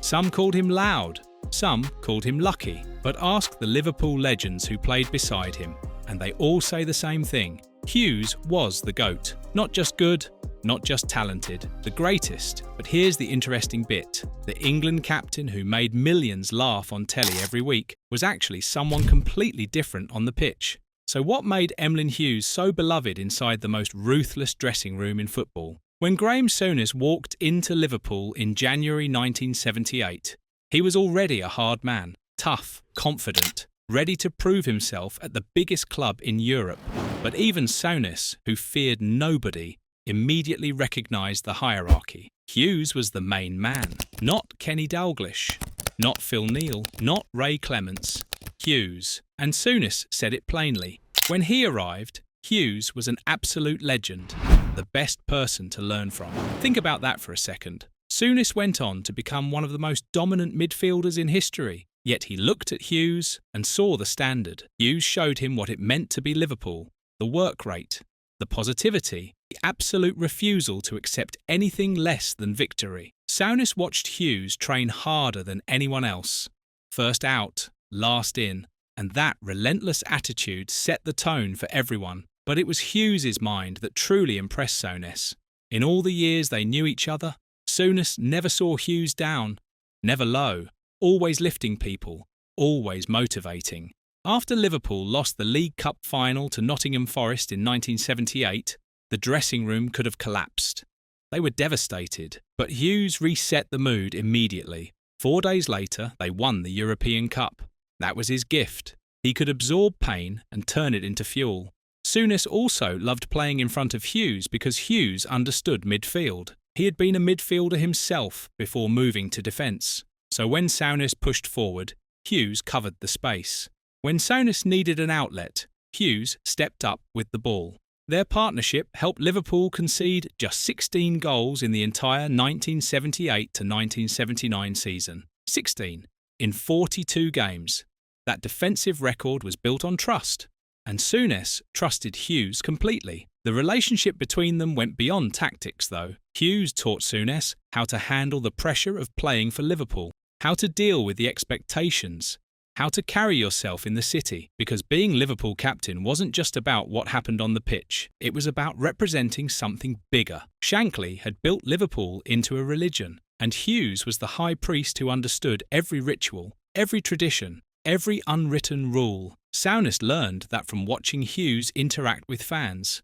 Some called him loud, some called him lucky, but ask the Liverpool legends who played beside him, and they all say the same thing. Hughes was the GOAT. Not just good, not just talented, the greatest. But here's the interesting bit. The England captain who made millions laugh on telly every week was actually someone completely different on the pitch. So what made Emlyn Hughes so beloved inside the most ruthless dressing room in football? When Graham Souness walked into Liverpool in January 1978, he was already a hard man, tough, confident, ready to prove himself at the biggest club in Europe. But even Souness, who feared nobody, immediately recognised the hierarchy. Hughes was the main man, not Kenny Dalglish, not Phil Neal, not Ray Clements. Hughes. And Souness said it plainly. When he arrived, Hughes was an absolute legend, the best person to learn from. Think about that for a second. Souness went on to become one of the most dominant midfielders in history, yet he looked at Hughes and saw the standard. Hughes showed him what it meant to be Liverpool, the work rate, the positivity, the absolute refusal to accept anything less than victory. Souness watched Hughes train harder than anyone else. First out, last in, and that relentless attitude set the tone for everyone. But it was Hughes's mind that truly impressed Souness. In all the years they knew each other, Souness never saw Hughes down, never low, always lifting people, always motivating. After Liverpool lost the League Cup final to Nottingham Forest in 1978, the dressing room could have collapsed. They were devastated, but Hughes reset the mood immediately. 4 days later, they won the European Cup. That was his gift. He could absorb pain and turn it into fuel. Souness also loved playing in front of Hughes because Hughes understood midfield. He had been a midfielder himself before moving to defence. So when Souness pushed forward, Hughes covered the space. When Souness needed an outlet, Hughes stepped up with the ball. Their partnership helped Liverpool concede just 16 goals in the entire 1978 to 1979 season. 16 in 42 games. That defensive record was built on trust, and Souness trusted Hughes completely. The relationship between them went beyond tactics, though. Hughes taught Souness how to handle the pressure of playing for Liverpool, how to deal with the expectations, how to carry yourself in the city, because being Liverpool captain wasn't just about what happened on the pitch, it was about representing something bigger. Shankly had built Liverpool into a religion, and Hughes was the high priest who understood every ritual, every tradition, every unwritten rule. Souness learned that from watching Hughes interact with fans,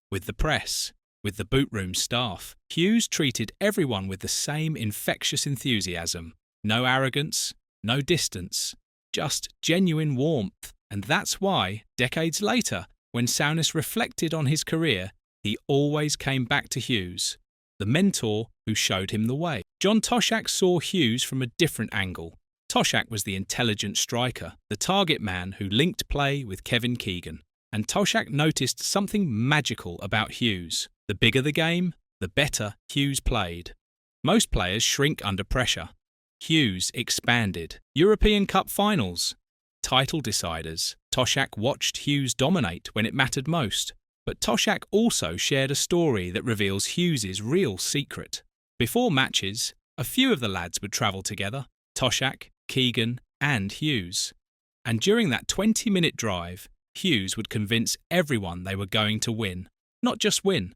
with the press, with the boot room staff. Hughes treated everyone with the same infectious enthusiasm. No arrogance, no distance, just genuine warmth. And that's why, decades later, when Souness reflected on his career, he always came back to Hughes, the mentor who showed him the way. John Toshak saw Hughes from a different angle. Toshak was the intelligent striker, the target man who linked play with Kevin Keegan. And Toshak noticed something magical about Hughes. The bigger the game, the better Hughes played. Most players shrink under pressure. Hughes expanded. European Cup finals, title deciders. Toshak watched Hughes dominate when it mattered most. But Toshak also shared a story that reveals Hughes's real secret. Before matches, a few of the lads would travel together, Toshak, Keegan and Hughes. And during that 20-minute drive, Hughes would convince everyone they were going to win. Not just win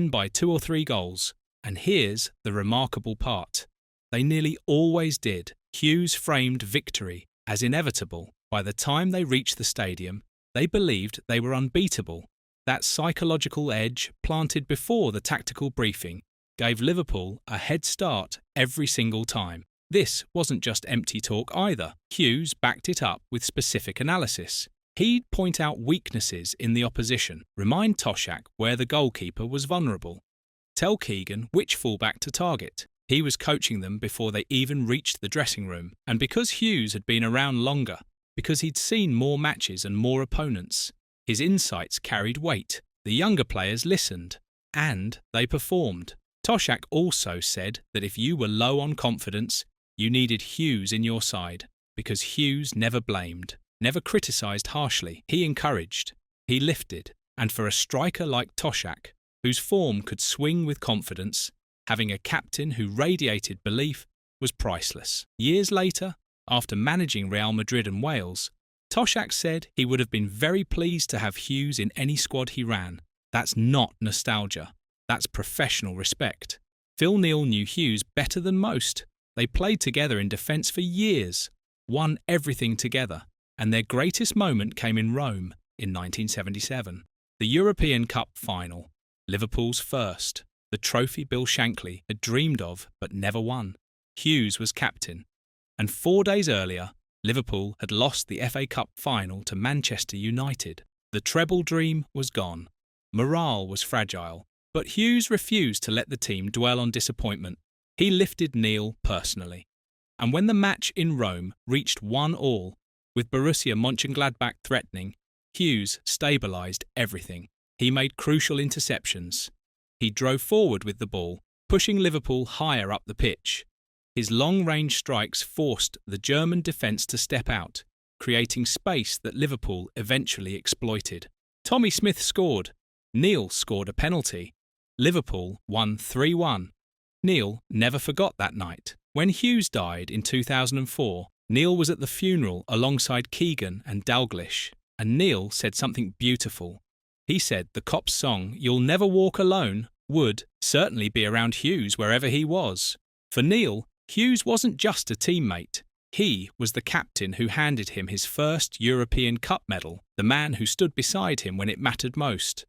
by 2 or 3 goals. And here's the remarkable part. They nearly always did. Hughes framed victory as inevitable. By the time they reached the stadium, they believed they were unbeatable. That psychological edge, planted before the tactical briefing, gave Liverpool a head start every single time. This wasn't just empty talk either. Hughes backed it up with specific analysis. He'd point out weaknesses in the opposition, remind Toshak where the goalkeeper was vulnerable, tell Keegan which fullback to target. He was coaching them before they even reached the dressing room. And because Hughes had been around longer, because he'd seen more matches and more opponents, his insights carried weight. The younger players listened, and they performed. Toshak also said that if you were low on confidence, you needed Hughes in your side, because Hughes never blamed, never criticised harshly. He encouraged, he lifted, and for a striker like Toshak, whose form could swing with confidence, having a captain who radiated belief was priceless. Years later, after managing Real Madrid and Wales, Toshack said he would have been very pleased to have Hughes in any squad he ran. That's not nostalgia. That's professional respect. Phil Neal knew Hughes better than most. They played together in defence for years, won everything together, and their greatest moment came in Rome in 1977. The European Cup final, Liverpool's first, the trophy Bill Shankly had dreamed of but never won. Hughes was captain, and 4 days earlier, Liverpool had lost the FA Cup final to Manchester United. The treble dream was gone. Morale was fragile, but Hughes refused to let the team dwell on disappointment. He lifted Neal personally. And when the match in Rome reached 1-1, with Borussia Mönchengladbach threatening, Hughes stabilised everything. He made crucial interceptions. He drove forward with the ball, pushing Liverpool higher up the pitch. His long-range strikes forced the German defence to step out, creating space that Liverpool eventually exploited. Tommy Smith scored. Neal scored a penalty. Liverpool won 3-1. Neal never forgot that night. When Hughes died in 2004, Neal was at the funeral alongside Keegan and Dalglish, and Neal said something beautiful. He said the Cops song "You'll Never Walk Alone" would certainly be around Hughes wherever he was. For Neal, Hughes wasn't just a teammate. He was the captain who handed him his first European Cup medal, the man who stood beside him when it mattered most.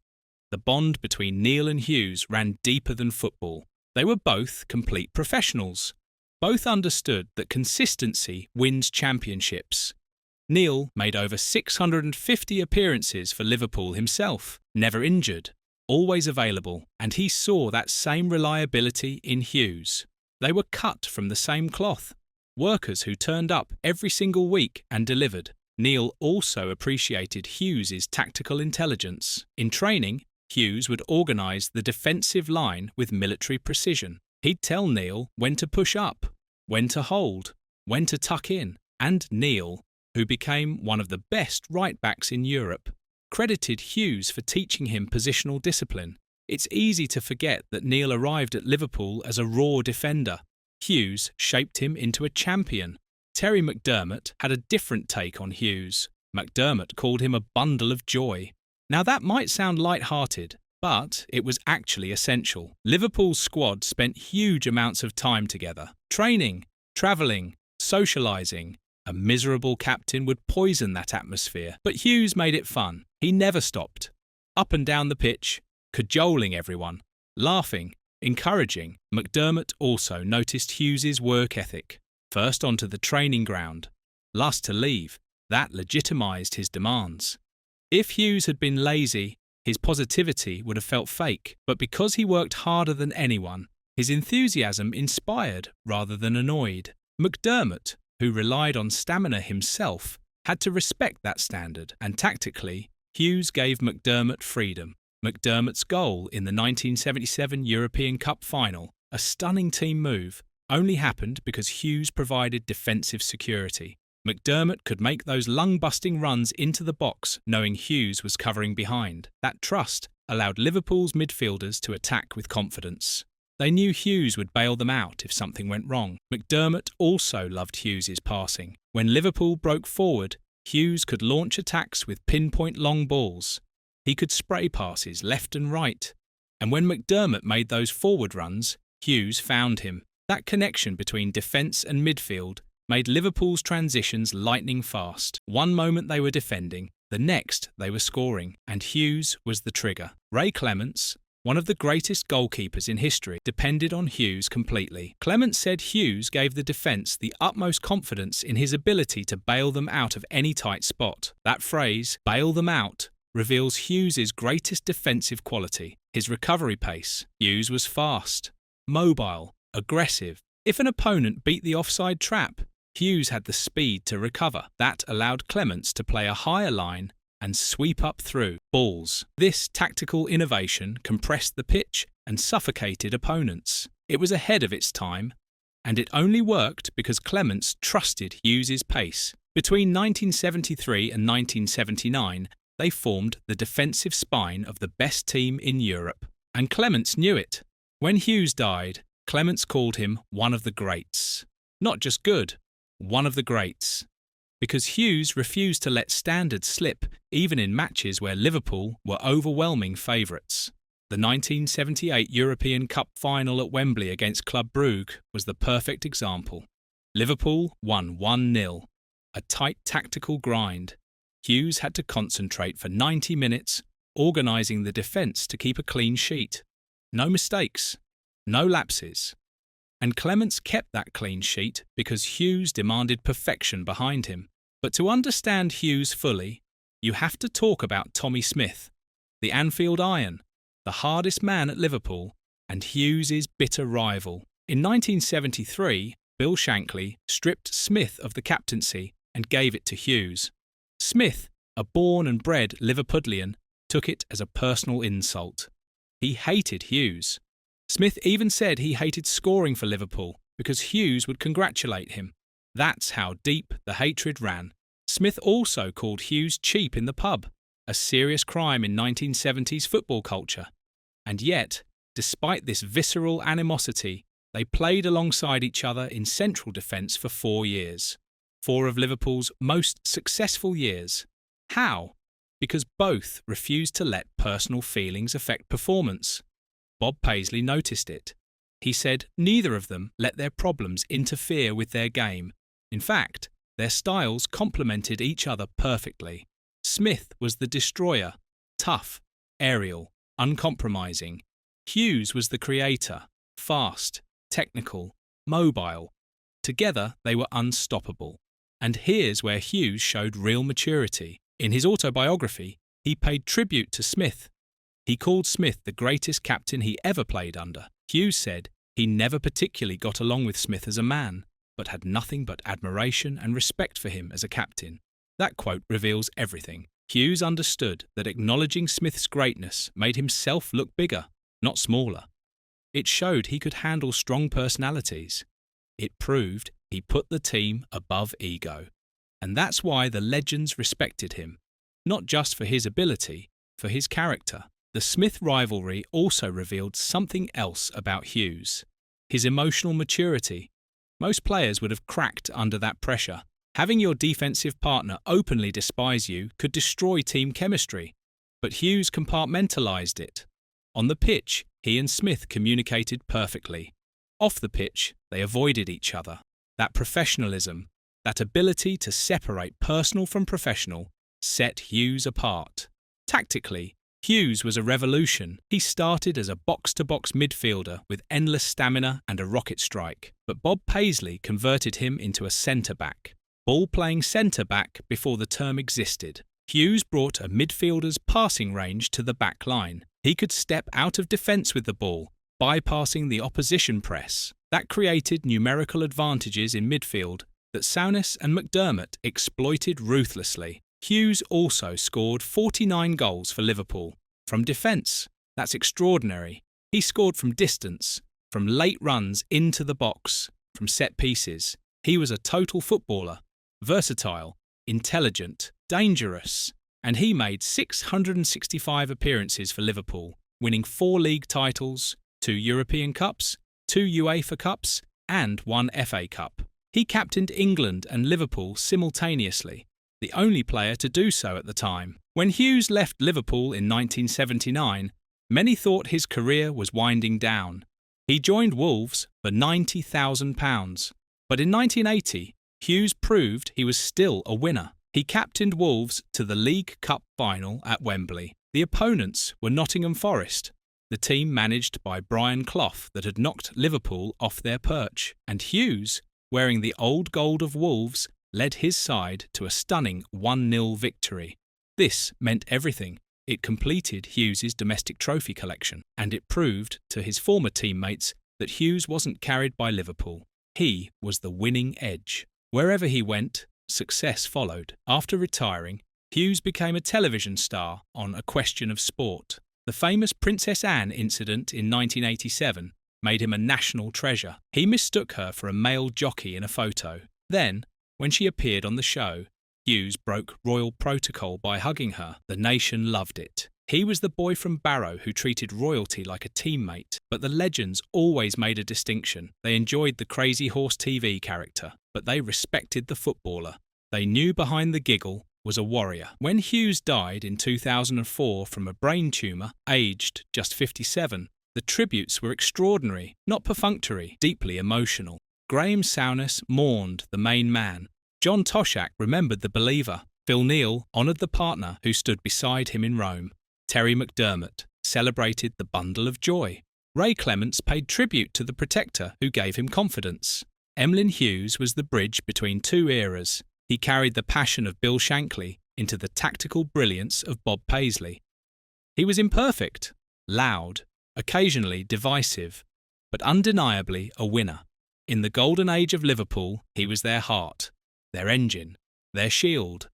The bond between Neal and Hughes ran deeper than football. They were both complete professionals. Both understood that consistency wins championships. Neal made over 650 appearances for Liverpool himself, never injured, always available, and he saw that same reliability in Hughes. They were cut from the same cloth, workers who turned up every single week and delivered. Neal also appreciated Hughes's tactical intelligence. In training, Hughes would organise the defensive line with military precision. He'd tell Neal when to push up, when to hold, when to tuck in, and Neal, who became one of the best right-backs in Europe, credited Hughes for teaching him positional discipline. It's easy to forget that Neal arrived at Liverpool as a raw defender. Hughes shaped him into a champion. Terry McDermott had a different take on Hughes. McDermott called him a bundle of joy. Now that might sound light-hearted, but it was actually essential. Liverpool's squad spent huge amounts of time together, training, travelling, socialising. A miserable captain would poison that atmosphere, but Hughes made it fun. He never stopped. Up and down the pitch, cajoling everyone, laughing, encouraging. McDermott also noticed Hughes's work ethic. First onto the training ground, last to leave. That legitimised his demands. If Hughes had been lazy, his positivity would have felt fake, but because he worked harder than anyone, his enthusiasm inspired rather than annoyed. McDermott, who relied on stamina himself, had to respect that standard, and tactically, Hughes gave McDermott freedom. McDermott's goal in the 1977 European Cup final, a stunning team move, only happened because Hughes provided defensive security. McDermott could make those lung-busting runs into the box knowing Hughes was covering behind. That trust allowed Liverpool's midfielders to attack with confidence. They knew Hughes would bail them out if something went wrong. McDermott also loved Hughes's passing. When Liverpool broke forward, Hughes could launch attacks with pinpoint long balls. He could spray passes left and right. And when McDermott made those forward runs, Hughes found him. That connection between defence and midfield made Liverpool's transitions lightning fast. One moment they were defending, the next they were scoring, and Hughes was the trigger. Ray Clements, one of the greatest goalkeepers in history, depended on Hughes completely. Clements said Hughes gave the defence the utmost confidence in his ability to bail them out of any tight spot. That phrase, "bail them out," reveals Hughes's greatest defensive quality, his recovery pace. Hughes was fast, mobile, aggressive. If an opponent beat the offside trap, Hughes had the speed to recover. That allowed Clements to play a higher line and sweep up through balls. This tactical innovation compressed the pitch and suffocated opponents. It was ahead of its time, and it only worked because Clements trusted Hughes's pace. Between 1973 and 1979, they formed the defensive spine of the best team in Europe, and Clements knew it. When Hughes died, Clements called him one of the greats. Not just good, one of the greats. Because Hughes refused to let standards slip even in matches where Liverpool were overwhelming favourites. The 1978 European Cup final at Wembley against Club Brugge was the perfect example. Liverpool won 1-0, a tight tactical grind. Hughes had to concentrate for 90 minutes, organising the defence to keep a clean sheet. No mistakes, no lapses. And Clements kept that clean sheet because Hughes demanded perfection behind him. But to understand Hughes fully, you have to talk about Tommy Smith, the Anfield Iron, the hardest man at Liverpool, and Hughes' bitter rival. In 1973, Bill Shankly stripped Smith of the captaincy and gave it to Hughes. Smith, a born and bred Liverpudlian, took it as a personal insult. He hated Hughes. Smith even said he hated scoring for Liverpool because Hughes would congratulate him. That's how deep the hatred ran. Smith also called Hughes cheap in the pub, a serious crime in 1970s football culture. And yet, despite this visceral animosity, they played alongside each other in central defence for 4 years. 4 of Liverpool's most successful years. How? Because both refused to let personal feelings affect performance. Bob Paisley noticed it. He said neither of them let their problems interfere with their game. In fact, their styles complemented each other perfectly. Smith was the destroyer, tough, aerial, uncompromising. Hughes was the creator, fast, technical, mobile. Together they were unstoppable. And here's where Hughes showed real maturity. In his autobiography, he paid tribute to Smith. He called Smith the greatest captain he ever played under. Hughes said he never particularly got along with Smith as a man, but had nothing but admiration and respect for him as a captain. That quote reveals everything. Hughes understood that acknowledging Smith's greatness made himself look bigger, not smaller. It showed he could handle strong personalities. It proved he put the team above ego. And that's why the legends respected him, not just for his ability, for his character. The Smith rivalry also revealed something else about Hughes: his emotional maturity. Most players would have cracked under that pressure. Having your defensive partner openly despise you could destroy team chemistry, but Hughes compartmentalised it. On the pitch, he and Smith communicated perfectly. Off the pitch, they avoided each other. That professionalism, that ability to separate personal from professional, set Hughes apart. Tactically, Hughes was a revolution. He started as a box-to-box midfielder with endless stamina and a rocket strike, but Bob Paisley converted him into a centre-back. Ball-playing centre-back before the term existed. Hughes brought a midfielder's passing range to the back line. He could step out of defence with the ball, bypassing the opposition press. That created numerical advantages in midfield that Souness and McDermott exploited ruthlessly. Hughes also scored 49 goals for Liverpool. From defence, that's extraordinary. He scored from distance, from late runs into the box, from set pieces. He was a total footballer, versatile, intelligent, dangerous, and he made 665 appearances for Liverpool, winning 4 league titles, 2 European Cups, 2 UEFA Cups, and 1 FA Cup. He captained England and Liverpool simultaneously, the only player to do so at the time. When Hughes left Liverpool in 1979, many thought his career was winding down. He joined Wolves for £90,000. But in 1980, Hughes proved he was still a winner. He captained Wolves to the League Cup final at Wembley. The opponents were Nottingham Forest, the team managed by Brian Clough that had knocked Liverpool off their perch. And Hughes, wearing the old gold of Wolves, led his side to a stunning 1-0 victory. This meant everything. It completed Hughes' domestic trophy collection, and it proved to his former teammates that Hughes wasn't carried by Liverpool. He was the winning edge. Wherever he went, success followed. After retiring, Hughes became a television star on A Question of Sport. The famous Princess Anne incident in 1987 made him a national treasure. He mistook her for a male jockey in a photo. Then, when she appeared on the show, Hughes broke royal protocol by hugging her. The nation loved it. He was the boy from Barrow who treated royalty like a teammate, but the legends always made a distinction. They enjoyed the Crazy Horse TV character, but they respected the footballer. They knew behind the giggle was a warrior. When Hughes died in 2004 from a brain tumour, aged just 57, the tributes were extraordinary, not perfunctory, deeply emotional. Graham Souness mourned the main man. John Toshak remembered the believer. Phil Neal honoured the partner who stood beside him in Rome. Terry McDermott celebrated the bundle of joy. Ray Clements paid tribute to the protector who gave him confidence. Emlyn Hughes was the bridge between two eras. He carried the passion of Bill Shankly into the tactical brilliance of Bob Paisley. He was imperfect, loud, occasionally divisive, but undeniably a winner. In the golden age of Liverpool, he was their heart, their engine, their shield.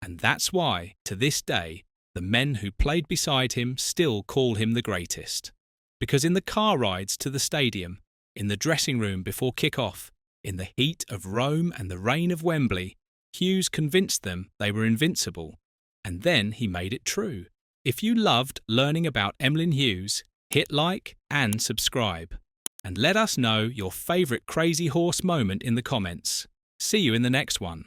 And that's why, to this day, the men who played beside him still call him the greatest. Because in the car rides to the stadium, in the dressing room before kick-off, in the heat of Rome and the rain of Wembley, Hughes convinced them they were invincible, and then he made it true. If you loved learning about Emlyn Hughes, hit like and subscribe. And let us know your favourite Crazy Horse moment in the comments. See you in the next one.